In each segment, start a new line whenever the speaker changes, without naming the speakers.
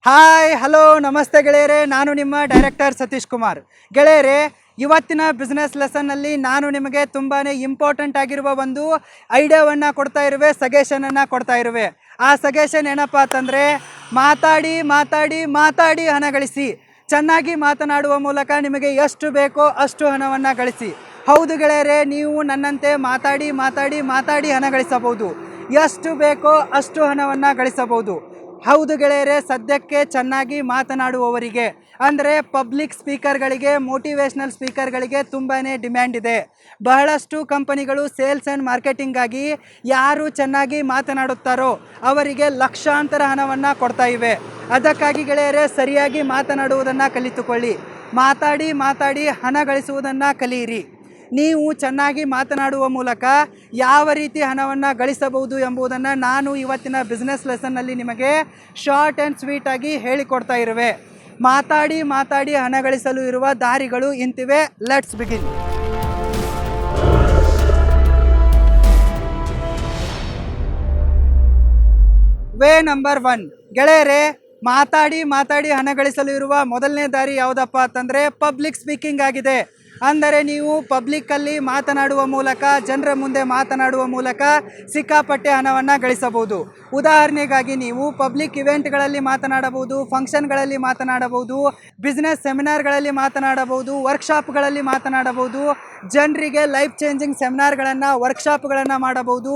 Hi hello ನಮಸ್ತೆ ಗೆಳೆಯರೇ, ನಾನು ನಿಮ್ಮ ಡೈರೆಕ್ಟರ್ ಸತೀಶ್ಕುಮಾರ್. ಗೆಳೆಯರೇ, ಇವತ್ತಿನ ಬಿಸ್ನೆಸ್ ಲೆಸನ್ನಲ್ಲಿ ನಾನು ನಿಮಗೆ ತುಂಬಾ ಇಂಪಾರ್ಟೆಂಟ್ ಆಗಿರುವ ಒಂದು ಐಡಿಯಾವನ್ನು ಕೊಡ್ತಾ ಇರುವೆ, ಸಜೆಷನನ್ನು ಕೊಡ್ತಾ ಇರುವೆ. ಆ ಸಜೆಷನ್ ಏನಪ್ಪ ಅಂತಂದರೆ, ಮಾತಾಡಿ ಮಾತಾಡಿ ಮಾತಾಡಿ ಹಣ ಗಳಿಸಿ. ಚೆನ್ನಾಗಿ ಮಾತನಾಡುವ ಮೂಲಕ ನಿಮಗೆ ಎಷ್ಟು ಬೇಕೋ ಅಷ್ಟು ಹಣವನ್ನು ಗಳಿಸಿ. ಹೌದು ಗೆಳೆಯರೇ, ನೀವು ನನ್ನಂತೆ ಮಾತಾಡಿ ಮಾತಾಡಿ ಮಾತಾಡಿ ಹಣ ಗಳಿಸಬಹುದು. ಎಷ್ಟು ಬೇಕೋ ಅಷ್ಟು ಹಣವನ್ನು ಗಳಿಸಬಹುದು. ಹೌದು ಗೆಳೆಯರೇ, ಸದ್ಯಕ್ಕೆ ಚೆನ್ನಾಗಿ ಮಾತನಾಡುವವರಿಗೆ ಅಂದರೆ ಪಬ್ಲಿಕ್ ಸ್ಪೀಕರ್ಗಳಿಗೆ, ಮೋಟಿವೇಶ್ನಲ್ ಸ್ಪೀಕರ್ಗಳಿಗೆ ತುಂಬಾ ಡಿಮ್ಯಾಂಡ್ ಇದೆ. ಬಹಳಷ್ಟು ಕಂಪನಿಗಳು ಸೇಲ್ಸ್ ಆ್ಯಂಡ್ ಮಾರ್ಕೆಟಿಂಗಾಗಿ ಯಾರು ಚೆನ್ನಾಗಿ ಮಾತನಾಡುತ್ತಾರೋ ಅವರಿಗೆ ಲಕ್ಷಾಂತರ ಹಣವನ್ನು ಕೊಡ್ತಾ ಇವೆ. ಅದಕ್ಕಾಗಿ ಗೆಳೆಯರೇ, ಸರಿಯಾಗಿ ಮಾತನಾಡುವುದನ್ನು ಕಲಿತುಕೊಳ್ಳಿ. ಮಾತಾಡಿ ಮಾತಾಡಿ ಹಣ ಗಳಿಸುವುದನ್ನು ಕಲಿಯಿರಿ. ನೀವು ಚೆನ್ನಾಗಿ ಮಾತನಾಡುವ ಮೂಲಕ ಯಾವ ರೀತಿ ಹಣವನ್ನು ಗಳಿಸಬಹುದು ಎಂಬುದನ್ನು ನಾನು ಇವತ್ತಿನ ಬಿಸ್ನೆಸ್ ಲೆಸನ್ನಲ್ಲಿ ನಿಮಗೆ ಶಾರ್ಟ್ ಆ್ಯಂಡ್ ಸ್ವೀಟಾಗಿ ಹೇಳಿಕೊಡ್ತಾ ಇರುವೆ. ಮಾತಾಡಿ ಮಾತಾಡಿ ಹಣ ಗಳಿಸಲು ಇರುವ ದಾರಿಗಳು ಇಂತಿವೆ. Let's begin. Way number 1. ಗೆಳೆಯರೇ, ಮಾತಾಡಿ ಮಾತಾಡಿ ಹಣ ಗಳಿಸಲು ಇರುವ ಮೊದಲನೇ ದಾರಿ ಯಾವುದಪ್ಪ ಅಂತಂದರೆ ಪಬ್ಲಿಕ್ ಸ್ಪೀಕಿಂಗ್ ಆಗಿದೆ. ಅಂದರೆ ನೀವು ಪಬ್ಲಿಕ್ಕಲ್ಲಿ ಮಾತನಾಡುವ ಮೂಲಕ, ಜನರ ಮುಂದೆ ಮಾತನಾಡುವ ಮೂಲಕ ಸಿಕ್ಕಾಪಟ್ಟೆ ಹಣವನ್ನು ಗಳಿಸಬಹುದು. ಉದಾಹರಣೆಗಾಗಿ ನೀವು ಪಬ್ಲಿಕ್ ಇವೆಂಟ್ಗಳಲ್ಲಿ ಮಾತನಾಡಬಹುದು, ಫಂಕ್ಷನ್ಗಳಲ್ಲಿ ಮಾತನಾಡಬಹುದು, ಬಿಸ್ನೆಸ್ ಸೆಮಿನಾರ್ಗಳಲ್ಲಿ ಮಾತನಾಡಬಹುದು, ವರ್ಕ್ಶಾಪ್ಗಳಲ್ಲಿ ಮಾತನಾಡಬಹುದು, ಜನರಿಗೆ ಲೈಫ್ ಚೇಂಜಿಂಗ್ ಸೆಮಿನಾರ್ಗಳನ್ನು, ವರ್ಕ್ಶಾಪ್ಗಳನ್ನು ಮಾಡಬಹುದು,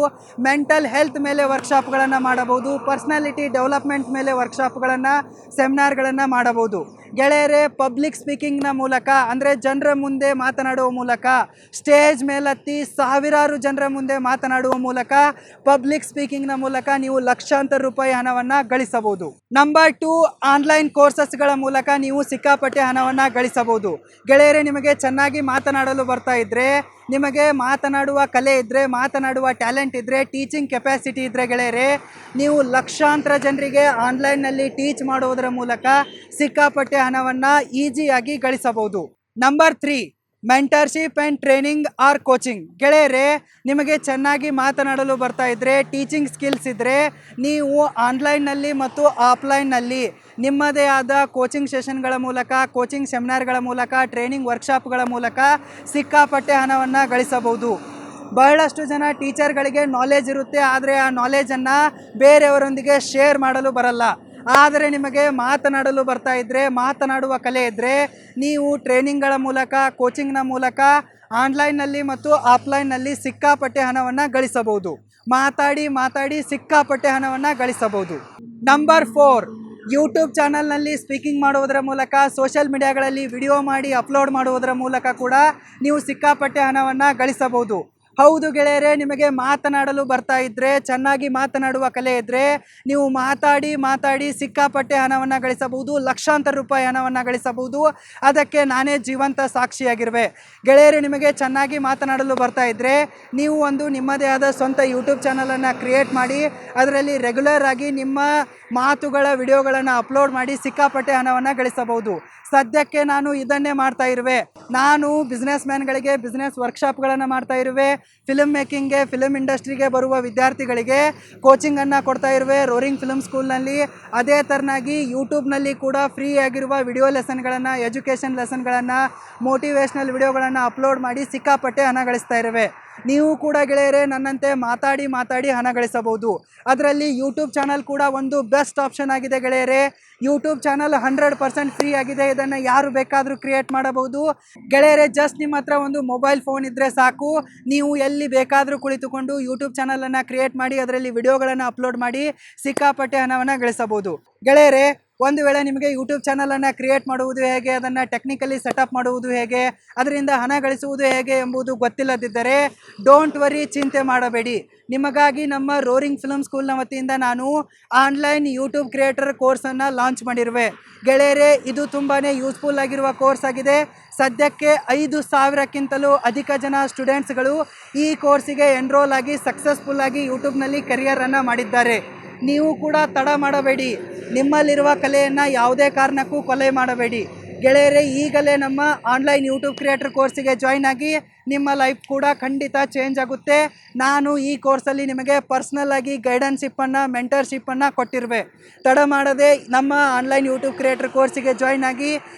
ಮೆಂಟಲ್ ಹೆಲ್ತ್ ಮೇಲೆ ವರ್ಕ್ಶಾಪ್ಗಳನ್ನು ಮಾಡಬಹುದು, ಪರ್ಸ್ನಾಲಿಟಿ ಡೆವಲಪ್ಮೆಂಟ್ ಮೇಲೆ ವರ್ಕ್ಶಾಪ್ಗಳನ್ನು, ಸೆಮಿನಾರ್ಗಳನ್ನು ಮಾಡಬಹುದು. ಗೆಳೆಯರೇ, ಪಬ್ಲಿಕ್ ಸ್ಪೀಕಿಂಗ್ನ ಮೂಲಕ ಅಂದರೆ ಜನರ ಮುಂದೆ ಮಾತನಾಡುವ ಮೂಲಕ, ಸ್ಟೇಜ್ ಮೇಲತ್ತಿ ಸಾವಿರಾರು ಜನರ ಮುಂದೆ ಮಾತನಾಡುವ ಮೂಲಕ, ಪಬ್ಲಿಕ್ ಸ್ಪೀಕಿಂಗ್ನ ಮೂಲಕ ನೀವು ಲಕ್ಷಾಂತರ ರೂಪಾಯಿ ಹಣವನ್ನು ಗಳಿಸಬಹುದು. ನಂಬರ್ 2, ಆನ್ಲೈನ್ ಕೋರ್ಸಸ್ಗಳ ಮೂಲಕ ನೀವು ಸಿಕ್ಕಾಪಟ್ಟೆ ಹಣವನ್ನು ಗಳಿಸಬಹುದು. ಗೆಳೆಯರೇ, ನಿಮಗೆ ಚೆನ್ನಾಗಿ ಮಾತನಾಡಲು ಬರ್ತಾ ಇದ್ದರೆ, ನಿಮಗೆ ಮಾತನಾಡುವ ಕಲೆ ಇದ್ದರೆ, ಮಾತನಾಡುವ ಟ್ಯಾಲೆಂಟ್ ಇದ್ದರೆ, ಟೀಚಿಂಗ್ ಕೆಪಾಸಿಟಿ ಇದ್ದರೆ ಗೆಳೆಯರೇ, ನೀವು ಲಕ್ಷಾಂತರ ಜನರಿಗೆ ಆನ್ಲೈನ್ನಲ್ಲಿ ಟೀಚ್ ಮಾಡುವುದರ ಮೂಲಕ ಸಿಕ್ಕಾಪಟ್ಟೆ ಹಣವನ್ನು ಈಸಿಯಾಗಿ ಗಳಿಸಬಹುದು. Number 3, mentorship and training or coaching. ಗೆಳೆಯರೇ, ನಿಮಗೆ ಚೆನ್ನಾಗಿ ಮಾತನಾಡಲು ಬರ್ತಾ ಇದ್ದರೆ, ಟೀಚಿಂಗ್ ಸ್ಕಿಲ್ಸ್ ಇದ್ದರೆ, ನೀವು ಆನ್ಲೈನ್ನಲ್ಲಿ ಮತ್ತು ಆಫ್ಲೈನ್ನಲ್ಲಿ ನಿಮ್ಮದೇ ಆದ ಕೋಚಿಂಗ್ ಸೆಷನ್ಗಳ ಮೂಲಕ, ಕೋಚಿಂಗ್ ಸೆಮಿನಾರ್ಗಳ ಮೂಲಕ, ಟ್ರೈನಿಂಗ್ ವರ್ಕ್ಶಾಪ್ಗಳ ಮೂಲಕ ಸಿಕ್ಕಾಪಟ್ಟೆ ಹಣವನ್ನು ಗಳಿಸಬಹುದು. ಬಹಳಷ್ಟು ಜನ ಟೀಚರ್ಗಳಿಗೆ ನಾಲೆಜ್ ಇರುತ್ತೆ, ಆದರೆ ಆ ನಾಲೆಜನ್ನು ಬೇರೆಯವರೊಂದಿಗೆ ಶೇರ್ ಮಾಡಲು ಬರಲ್ಲ. ಆದರೆ ನಿಮಗೆ ಮಾತನಾಡಲು ಬರ್ತಾ ಇದ್ದರೆ, ಮಾತನಾಡುವ ಕಲೆ ಇದ್ದರೆ, ನೀವು ಟ್ರೈನಿಂಗ್ಗಳ ಮೂಲಕ, ಕೋಚಿಂಗ್ನ ಮೂಲಕ ಆನ್ಲೈನ್ನಲ್ಲಿ ಮತ್ತು ಆಫ್ಲೈನ್ನಲ್ಲಿ ಸಿಕ್ಕಾಪಟ್ಟೆ ಹಣವನ್ನು ಗಳಿಸಬಹುದು. ಮಾತಾಡಿ ಮಾತಾಡಿ ಸಿಕ್ಕಾಪಟ್ಟೆ ಹಣವನ್ನು ಗಳಿಸಬಹುದು. ನಂಬರ್ 4, ಯೂಟ್ಯೂಬ್ ಚಾನಲ್ನಲ್ಲಿ ಸ್ಪೀಕಿಂಗ್ ಮಾಡುವುದರ ಮೂಲಕ, ಸೋಷಿಯಲ್ ಮೀಡಿಯಾಗಳಲ್ಲಿ ವಿಡಿಯೋ ಮಾಡಿ ಅಪ್ಲೋಡ್ ಮಾಡುವುದರ ಮೂಲಕ ಕೂಡ ನೀವು ಸಿಕ್ಕಾಪಟ್ಟೆ ಹಣವನ್ನು ಗಳಿಸಬಹುದು. ಹೌದು ಗೆಳೆಯರೇ, ನಿಮಗೆ ಮಾತನಾಡಲು ಬರ್ತಾ ಇದ್ದರೆ, ಚೆನ್ನಾಗಿ ಮಾತನಾಡುವ ಕಲೆ ಇದ್ದರೆ, ನೀವು ಮಾತಾಡಿ ಮಾತಾಡಿ ಸಿಕ್ಕಾಪಟ್ಟೆ ಹಣವನ್ನು ಗಳಿಸಬಹುದು, ಲಕ್ಷಾಂತರ ರೂಪಾಯಿ ಹಣವನ್ನು ಗಳಿಸಬಹುದು. ಅದಕ್ಕೆ ನಾನೇ ಜೀವಂತ ಸಾಕ್ಷಿಯಾಗಿರುವೆ. ಗೆಳೆಯರೇ, ನಿಮಗೆ ಚೆನ್ನಾಗಿ ಮಾತನಾಡಲು ಬರ್ತಾ ಇದ್ದರೆ, ನೀವು ಒಂದು ನಿಮ್ಮದೇ ಆದ ಸ್ವಂತ ಯೂಟ್ಯೂಬ್ ಚಾನಲನ್ನು ಕ್ರಿಯೇಟ್ ಮಾಡಿ, ಅದರಲ್ಲಿ ರೆಗ್ಯುಲರ್ ಆಗಿ ನಿಮ್ಮ ಮಾತುಗಳ ವಿಡಿಯೋಗಳನ್ನು ಅಪ್ಲೋಡ್ ಮಾಡಿ ಸಿಕ್ಕಾಪಟ್ಟೆ ಹಣವನ್ನು ಗಳಿಸಬಹುದು. ಸದ್ಯಕ್ಕೆ ನಾನು ಇದನ್ನೇ ಮಾಡ್ತಾ ಇರುವೆ. ನಾನು ಬಿಸ್ನೆಸ್ ಮ್ಯಾನ್ಗಳಿಗೆ ಬಿಸ್ನೆಸ್ ವರ್ಕ್ಶಾಪ್ಗಳನ್ನು ಮಾಡ್ತಾ ಇರುವೆ. ಫಿಲ್ಮ್ ಮೇಕಿಂಗ್ಗೆ, ಫಿಲ್ಮ್ ಇಂಡಸ್ಟ್ರಿಗೆ ಬರುವ ವಿದ್ಯಾರ್ಥಿಗಳಿಗೆ ಕೋಚಿಂಗನ್ನು ಕೊಡ್ತಾ ಇರುವೆ ರೋರಿಂಗ್ ಫಿಲ್ಮ್ ಸ್ಕೂಲ್ನಲ್ಲಿ. ಅದೇ ಥರನಾಗಿ ಯೂಟ್ಯೂಬ್ನಲ್ಲಿ ಕೂಡ ಫ್ರೀ ಆಗಿರುವ ವಿಡಿಯೋ ಲೆಸನ್ಗಳನ್ನು, ಎಜುಕೇಷನ್ ಲೆಸನ್ಗಳನ್ನು, ಮೋಟಿವೇಶ್ನಲ್ ವಿಡಿಯೋಗಳನ್ನು ಅಪ್ಲೋಡ್ ಮಾಡಿ ಸಿಕ್ಕಾಪಟ್ಟೆ ಹಣ ಗಳಿಸ್ತಾ ಇರುವೆ. ನೀವು ಕೂಡ ಗೆಳೆಯರೇ ನನ್ನಂತೆ ಮಾತಾಡಿ ಮಾತಾಡಿ ಹಣ ಗಳಿಸಬಹುದು. ಅದರಲ್ಲಿ ಯೂಟ್ಯೂಬ್ ಚಾನಲ್ ಕೂಡ ಒಂದು ಬೆಸ್ಟ್ ಆಪ್ಷನ್ ಆಗಿದೆ ಗೆಳೆಯರೇ. ಯೂಟ್ಯೂಬ್ ಚಾನಲ್ 100% ಫ್ರೀ ಆಗಿದೆ. ಇದನ್ನು ಯಾರು ಬೇಕಾದರೂ ಕ್ರಿಯೇಟ್ ಮಾಡಬಹುದು. ಗೆಳೆಯರೇ, ಜಸ್ಟ್ ನಿಮ್ಮ ಹತ್ರ ಒಂದು ಮೊಬೈಲ್ ಫೋನ್ ಇದ್ದರೆ ಸಾಕು, ನೀವು ಎಲ್ಲಿ ಬೇಕಾದರೂ ಕುಳಿತುಕೊಂಡು ಯೂಟ್ಯೂಬ್ ಚಾನಲನ್ನು ಕ್ರಿಯೇಟ್ ಮಾಡಿ ಅದರಲ್ಲಿ ವಿಡಿಯೋಗಳನ್ನು ಅಪ್ಲೋಡ್ ಮಾಡಿ ಸಿಕ್ಕಾಪಟ್ಟೆ ಹಣವನ್ನು ಗಳಿಸಬಹುದು. ಗೆಳೆಯರೇ, ಒಂದು ವೇಳೆ ನಿಮಗೆ ಯೂಟ್ಯೂಬ್ ಚಾನಲನ್ನು ಕ್ರಿಯೇಟ್ ಮಾಡುವುದು ಹೇಗೆ, ಅದನ್ನು ಟೆಕ್ನಿಕಲಿ ಸೆಟಪ್ ಮಾಡುವುದು ಹೇಗೆ, ಅದರಿಂದ ಹಣ ಗಳಿಸುವುದು ಹೇಗೆ ಎಂಬುದು ಗೊತ್ತಿಲ್ಲದಿದ್ದರೆ ಡೋಂಟ್ ವರಿ, ಚಿಂತೆ ಮಾಡಬೇಡಿ. ನಿಮಗಾಗಿ ನಮ್ಮ ರೋರಿಂಗ್ ಫಿಲ್ಮ್ ಸ್ಕೂಲ್ನ ವತಿಯಿಂದ ನಾನು ಆನ್ಲೈನ್ ಯೂಟ್ಯೂಬ್ ಕ್ರಿಯೇಟರ್ ಕೋರ್ಸನ್ನು ಲಾಂಚ್ ಮಾಡಿರುವೆ. ಗೆಳೆಯರೇ, ಇದು ತುಂಬಾ ಯೂಸ್ಫುಲ್ ಆಗಿರುವ ಕೋರ್ಸ್ ಆಗಿದೆ. ಸದ್ಯಕ್ಕೆ 5,000ಕ್ಕಿಂತಲೂ ಅಧಿಕ ಜನ ಸ್ಟೂಡೆಂಟ್ಸ್ಗಳು ಈ ಕೋರ್ಸಿಗೆ ಎನ್ರೋಲ್ ಆಗಿ ಸಕ್ಸಸ್ಫುಲ್ಲಾಗಿ ಯೂಟ್ಯೂಬ್ನಲ್ಲಿ ಕರಿಯರನ್ನು ಮಾಡಿದ್ದಾರೆ. ನೀವು ಕೂಡ ತಡ ಮಾಡಬೇಡಿ. ನಿಮ್ಮಲ್ಲಿರುವ ಕಲೆಯನ್ನು ಯಾವುದೇ ಕಾರಣಕ್ಕೂ ಕೊಲೆ ಮಾಡಬೇಡಿ. ಗೆಳೆಯರೇ, ಈಗಲೇ ನಮ್ಮ ಆನ್ಲೈನ್ ಯೂಟ್ಯೂಬ್ ಕ್ರಿಯೇಟರ್ ಕೋರ್ಸಿಗೆ ಜಾಯ್ನ್ ಆಗಿ ನಿಮ್ಮ ಲೈಫ್ ಕೂಡ ಖಂಡಿತ ಚೇಂಜ್ ಆಗುತ್ತೆ. ನಾನು ಈ ಕೋರ್ಸಲ್ಲಿ ನಿಮಗೆ ಪರ್ಸ್ನಲ್ ಆಗಿ ಗೈಡೆನ್ಶಿಪ್ಪನ್ನು ಮೆಂಟರ್ಶಿಪ್ಪನ್ನು ಕೊಟ್ಟಿರುವೆ. ತಡ ಮಾಡದೆ ನಮ್ಮ ಆನ್ಲೈನ್ ಯೂಟ್ಯೂಬ್ ಕ್ರಿಯೇಟರ್ ಕೋರ್ಸಿಗೆ ಜಾಯ್ನ್ ಆಗಿ.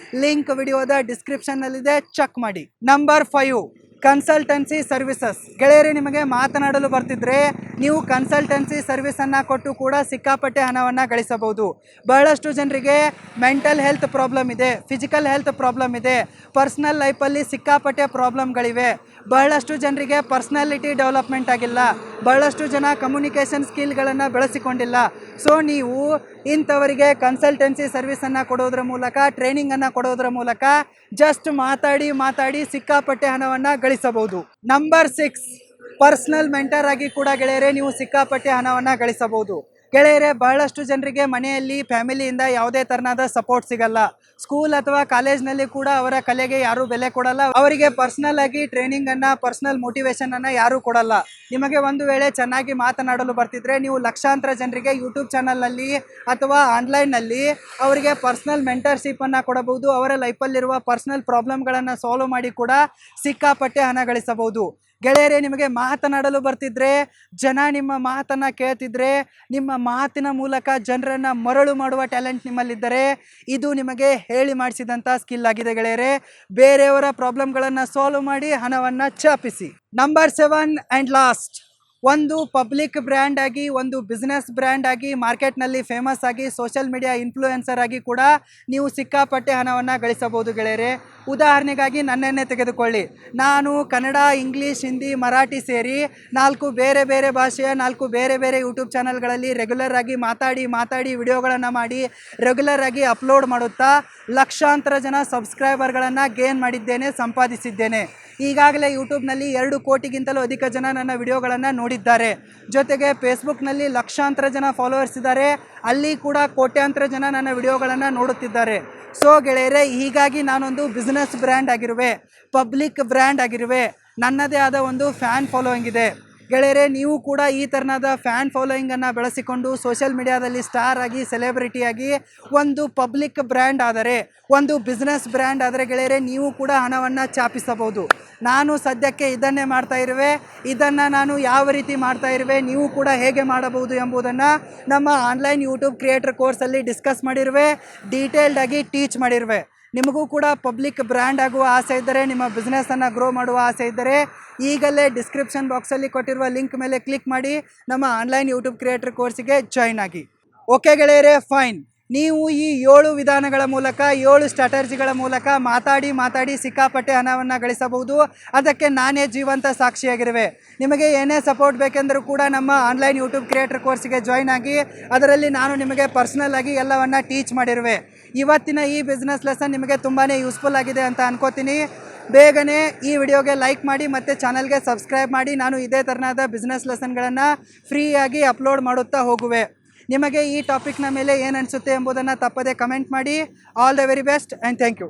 ಲಿಂಕ್ ವಿಡಿಯೋದ ಡಿಸ್ಕ್ರಿಪ್ಷನ್ನಲ್ಲಿದೆ, ಚೆಕ್ ಮಾಡಿ. Number 5, consultancy services. ಗೆಳೆಯರೇ, ನಿಮಗೆ ಮಾತನಾಡಲು ಬರ್ತಿದ್ರೆ ನೀವು ಕನ್ಸಲ್ಟೆನ್ಸಿ ಸರ್ವಿಸನ್ನು ಕೊಟ್ಟು ಕೂಡ ಸಿಕ್ಕಾಪಟ್ಟೆ ಹಣವನ್ನು ಗಳಿಸಬಹುದು. ಬಹಳಷ್ಟು ಜನರಿಗೆ ಮೆಂಟಲ್ ಹೆಲ್ತ್ ಪ್ರಾಬ್ಲಮ್ ಇದೆ, ಫಿಸಿಕಲ್ ಹೆಲ್ತ್ ಪ್ರಾಬ್ಲಮ್ ಇದೆ, ಪರ್ಸ್ನಲ್ ಲೈಫಲ್ಲಿ ಸಿಕ್ಕಾಪಟ್ಟೆ ಪ್ರಾಬ್ಲಮ್ಗಳಿವೆ. ಬಹಳಷ್ಟು ಜನರಿಗೆ ಪರ್ಸ್ನಾಲಿಟಿ ಡೆವಲಪ್ಮೆಂಟ್ ಆಗಿಲ್ಲ, ಬಹಳಷ್ಟು ಜನ ಕಮ್ಯುನಿಕೇಷನ್ ಸ್ಕಿಲ್ಗಳನ್ನು ಬೆಳೆಸಿಕೊಂಡಿಲ್ಲ. ಸೊ ನೀವು ಇಂಥವರಿಗೆ ಕನ್ಸಲ್ಟೆನ್ಸಿ ಸರ್ವಿಸನ್ನು ಕೊಡೋದ್ರ ಮೂಲಕ, ಟ್ರೈನಿಂಗನ್ನು ಕೊಡೋದ್ರ ಮೂಲಕ ಜಸ್ಟ್ ಮಾತಾಡಿ ಸಿಕ್ಕಾಪಟ್ಟೆ ಹಣವನ್ನು ಗಳಿಸಬಹುದು. ನಂಬರ್ 6, ಪರ್ಸ್ನಲ್ ಮೆಂಟರ್ ಆಗಿ ಕೂಡ ಗೆಳೆಯರೆ ನೀವು ಸಿಕ್ಕಾಪಟ್ಟೆ ಹಣವನ್ನು ಗಳಿಸಬಹುದು. ಗೆಳೆಯರೆ, ಬಹಳಷ್ಟು ಜನರಿಗೆ ಮನೆಯಲ್ಲಿ ಫ್ಯಾಮಿಲಿಯಿಂದ ಯಾವುದೇ ಥರನಾದ ಸಪೋರ್ಟ್ ಸಿಗಲ್ಲ. ಸ್ಕೂಲ್ ಅಥವಾ ಕಾಲೇಜ್ನಲ್ಲಿ ಕೂಡ ಅವರ ಕಲೆಗೆ ಯಾರೂ ಬೆಲೆ ಕೊಡಲ್ಲ. ಅವರಿಗೆ ಪರ್ಸ್ನಲ್ ಆಗಿ ಟ್ರೈನಿಂಗನ್ನು, ಪರ್ಸ್ನಲ್ ಮೋಟಿವೇಶನನ್ನು ಯಾರೂ ಕೊಡಲ್ಲ. ನಿಮಗೆ ಒಂದು ವೇಳೆ ಚೆನ್ನಾಗಿ ಮಾತನಾಡಲು ಬರ್ತಿದ್ರೆ ನೀವು ಲಕ್ಷಾಂತರ ಜನರಿಗೆ ಯೂಟ್ಯೂಬ್ ಚಾನಲ್ನಲ್ಲಿ ಅಥವಾ ಆನ್ಲೈನ್ನಲ್ಲಿ ಅವರಿಗೆ ಪರ್ಸ್ನಲ್ ಮೆಂಟರ್ಶಿಪ್ಪನ್ನು ಕೊಡಬಹುದು. ಅವರ ಲೈಫಲ್ಲಿರುವ ಪರ್ಸ್ನಲ್ ಪ್ರಾಬ್ಲಮ್ಗಳನ್ನು ಸಾಲ್ವ್ ಮಾಡಿ ಕೂಡ ಸಿಕ್ಕಾಪಟ್ಟೆ ಹಣ ಗಳಿಸಬಹುದು. ಗೆಳೆಯರೇ, ನಿಮಗೆ ಮಾತನಾಡಲು ಬರ್ತಿದ್ರೆ, ಜನ ನಿಮ್ಮ ಮಾತನ್ನು ಕೇಳ್ತಿದ್ರೆ, ನಿಮ್ಮ ಮಾತಿನ ಮೂಲಕ ಜನರನ್ನು ಮರಳು ಮಾಡುವ ಟ್ಯಾಲೆಂಟ್ ನಿಮ್ಮಲ್ಲಿದ್ದರೆ ಇದು ನಿಮಗೆ ಹೇಳಿ ಮಾಡಿಸಿದಂಥ ಸ್ಕಿಲ್ ಆಗಿದೆ ಗೆಳೆಯರೇ. ಬೇರೆಯವರ ಪ್ರಾಬ್ಲಮ್ಗಳನ್ನು ಸಾಲ್ವ್ ಮಾಡಿ ಹಣವನ್ನು ಛಾಪಿಸಿ. ನಂಬರ್ 7 ಆ್ಯಂಡ್ ಲಾಸ್ಟ್, ಒಂದು ಪಬ್ಲಿಕ್ ಬ್ರ್ಯಾಂಡ್ ಆಗಿ, ಒಂದು ಬಿಸ್ನೆಸ್ ಬ್ರ್ಯಾಂಡ್ ಆಗಿ, ಮಾರ್ಕೆಟ್ನಲ್ಲಿ ಫೇಮಸ್ ಆಗಿ, ಸೋಷಿಯಲ್ ಮೀಡಿಯಾ ಇನ್ಫ್ಲೂಯೆನ್ಸರ್ ಆಗಿ ಕೂಡ ನೀವು ಸಿಕ್ಕಾಪಟ್ಟೆ ಹಣವನ್ನು ಗಳಿಸಬಹುದು ಗೆಳೆಯರೆ. ಉದಾಹರಣೆಗಾಗಿ ನನ್ನನ್ನೇ ತೆಗೆದುಕೊಳ್ಳಿ. ನಾನು ಕನ್ನಡ, ಇಂಗ್ಲೀಷ್, ಹಿಂದಿ, ಮರಾಠಿ ಸೇರಿ 4 ಬೇರೆ ಬೇರೆ ಭಾಷೆಯ 4 ಬೇರೆ ಬೇರೆ ಯೂಟ್ಯೂಬ್ ಚಾನಲ್ಗಳಲ್ಲಿ ರೆಗ್ಯುಲರ್ ಆಗಿ ಮಾತಾಡಿ ವಿಡಿಯೋಗಳನ್ನು ಮಾಡಿ ರೆಗ್ಯುಲರ್ ಆಗಿ ಅಪ್ಲೋಡ್ ಮಾಡುತ್ತಾ ಲಕ್ಷಾಂತರ ಜನ ಸಬ್ಸ್ಕ್ರೈಬರ್ಗಳನ್ನು ಗೇನ್ ಮಾಡಿದ್ದೇನೆ, ಸಂಪಾದಿಸಿದ್ದೇನೆ. ಈಗಾಗಲೇ ಯೂಟ್ಯೂಬ್ನಲ್ಲಿ 2 ಕೋಟಿಗಿಂತಲೂ ಅಧಿಕ ಜನ ನನ್ನ ವಿಡಿಯೋಗಳನ್ನು ನೋಡಿದ್ದಾರೆ. ಜೊತೆಗೆ ಫೇಸ್ಬುಕ್ನಲ್ಲಿ ಲಕ್ಷಾಂತರ ಜನ ಫಾಲೋವರ್ಸ್ ಇದ್ದಾರೆ, ಅಲ್ಲಿ ಕೂಡ ಕೋಟ್ಯಾಂತರ ಜನ ನನ್ನ ವಿಡಿಯೋಗಳನ್ನು ನೋಡುತ್ತಿದ್ದಾರೆ. ಸೊ ಗೆಳೆಯರೆ, ಹೀಗಾಗಿ ನಾನೊಂದು ಬಿಸ್ನೆಸ್ ಬ್ರ್ಯಾಂಡ್ ಆಗಿರುವೆ, ಪಬ್ಲಿಕ್ ಬ್ರ್ಯಾಂಡ್ ಆಗಿರುವೆ, ನನ್ನದೇ ಆದ ಒಂದು ಫ್ಯಾನ್ ಫಾಲೋಯಿಂಗ್ ಇದೆ. ಗೆಳೆಯರೆ, ನೀವು ಕೂಡ ಈ ಥರನಾದ ಫ್ಯಾನ್ ಫಾಲೋಯಿಂಗನ್ನು ಬೆಳೆಸಿಕೊಂಡು ಸೋಷಿಯಲ್ ಮೀಡಿಯಾದಲ್ಲಿ ಸ್ಟಾರ್ ಆಗಿ, ಸೆಲೆಬ್ರಿಟಿಯಾಗಿ, ಒಂದು ಪಬ್ಲಿಕ್ ಬ್ರ್ಯಾಂಡ್ ಆದರೆ, ಒಂದು ಬಿಸ್ನೆಸ್ ಬ್ರ್ಯಾಂಡ್ ಆದರೆ ಗೆಳೆಯರೆ ನೀವು ಕೂಡ ಹಣವನ್ನು ಛಾಪಿಸಬಹುದು. ನಾನು ಸದ್ಯಕ್ಕೆ ಇದನ್ನೇ ಮಾಡ್ತಾ ಇರುವೆ. ಇದನ್ನು ನಾನು ಯಾವ ರೀತಿ ಮಾಡ್ತಾ ಇರುವೆ, ನೀವು ಕೂಡ ಹೇಗೆ ಮಾಡಬಹುದು ಎಂಬುದನ್ನು ನಮ್ಮ ಆನ್ಲೈನ್ ಯೂಟ್ಯೂಬ್ ಕ್ರಿಯೇಟರ್ ಕೋರ್ಸಲ್ಲಿ ಡಿಸ್ಕಸ್ ಮಾಡಿರುವೆ, ಡೀಟೇಲ್ಡ್ ಆಗಿ ಟೀಚ್ ಮಾಡಿರುವೆ. ನಿಮಗೂ ಕೂಡ ಪಬ್ಲಿಕ್ ಬ್ರ್ಯಾಂಡ್ ಆಗುವ ಆಸೆ ಇದ್ದರೆ, ನಿಮ್ಮ ಬಿಸ್ನೆಸ್ಸನ್ನು ಗ್ರೋ ಮಾಡುವ ಆಸೆ ಇದ್ದರೆ ಈಗಲೇ ಡಿಸ್ಕ್ರಿಪ್ಷನ್ ಬಾಕ್ಸಲ್ಲಿ ಕೊಟ್ಟಿರುವ ಲಿಂಕ್ ಮೇಲೆ ಕ್ಲಿಕ್ ಮಾಡಿ ನಮ್ಮ ಆನ್ಲೈನ್ ಯೂಟ್ಯೂಬ್ ಕ್ರಿಯೇಟರ್ ಕೋರ್ಸಿಗೆ ಜಾಯ್ನ್ ಆಗಿ. ಓಕೆ ಗೆಳೆಯರೆ, ಫೈನ್. ನೀವು ಈ 7 ವಿಧಾನಗಳ ಮೂಲಕ, 7 ಸ್ಟ್ರಾಟಜಿಗಳ ಮೂಲಕ ಮಾತಾಡಿ ಸಿಕ್ಕಾಪಟ್ಟೆ ಹಣವನ್ನು ಗಳಿಸಬಹುದು. ಅದಕ್ಕೆ ನಾನೇ ಜೀವಂತ ಸಾಕ್ಷಿಯಾಗಿರುವೆ. ನಿಮಗೆ ಏನೇ ಸಪೋರ್ಟ್ ಬೇಕೆಂದರೂ ಕೂಡ ನಮ್ಮ ಆನ್ಲೈನ್ ಯೂಟ್ಯೂಬ್ ಕ್ರಿಯೇಟರ್ ಕೋರ್ಸಿಗೆ ಜಾಯ್ನ್ ಆಗಿ. ಅದರಲ್ಲಿ ನಾನು ನಿಮಗೆ ಪರ್ಸ್ನಲ್ ಆಗಿ ಎಲ್ಲವನ್ನು ಟೀಚ್ ಮಾಡಿರುವೆ. ಇವತ್ತಿನ ಈ ಬಿಸ್ನೆಸ್ ಲೆಸನ್ ನಿಮಗೆ ತುಂಬಾ ಯೂಸ್ಫುಲ್ ಆಗಿದೆ ಅಂತ ಅನ್ಕೋತೀನಿ. ಬೇಗನೆ ಈ ವಿಡಿಯೋಗೆ ಲೈಕ್ ಮಾಡಿ ಮತ್ತು ಚಾನಲ್ಗೆ ಸಬ್ಸ್ಕ್ರೈಬ್ ಮಾಡಿ. ನಾನು ಇದೇ ಥರನಾದ ಬಿಸ್ನೆಸ್ ಲೆಸನ್ಗಳನ್ನು ಫ್ರೀಯಾಗಿ ಅಪ್ಲೋಡ್ ಮಾಡುತ್ತಾ ಹೋಗುವೆ. ನಿಮಗೆ ಈ ಟಾಪಿಕ್ನ ಮೇಲೆ ಏನು ಅನಿಸುತ್ತೆ ಎಂಬುದನ್ನು ತಪ್ಪದೆ ಕಮೆಂಟ್ ಮಾಡಿ. All the very best and thank you.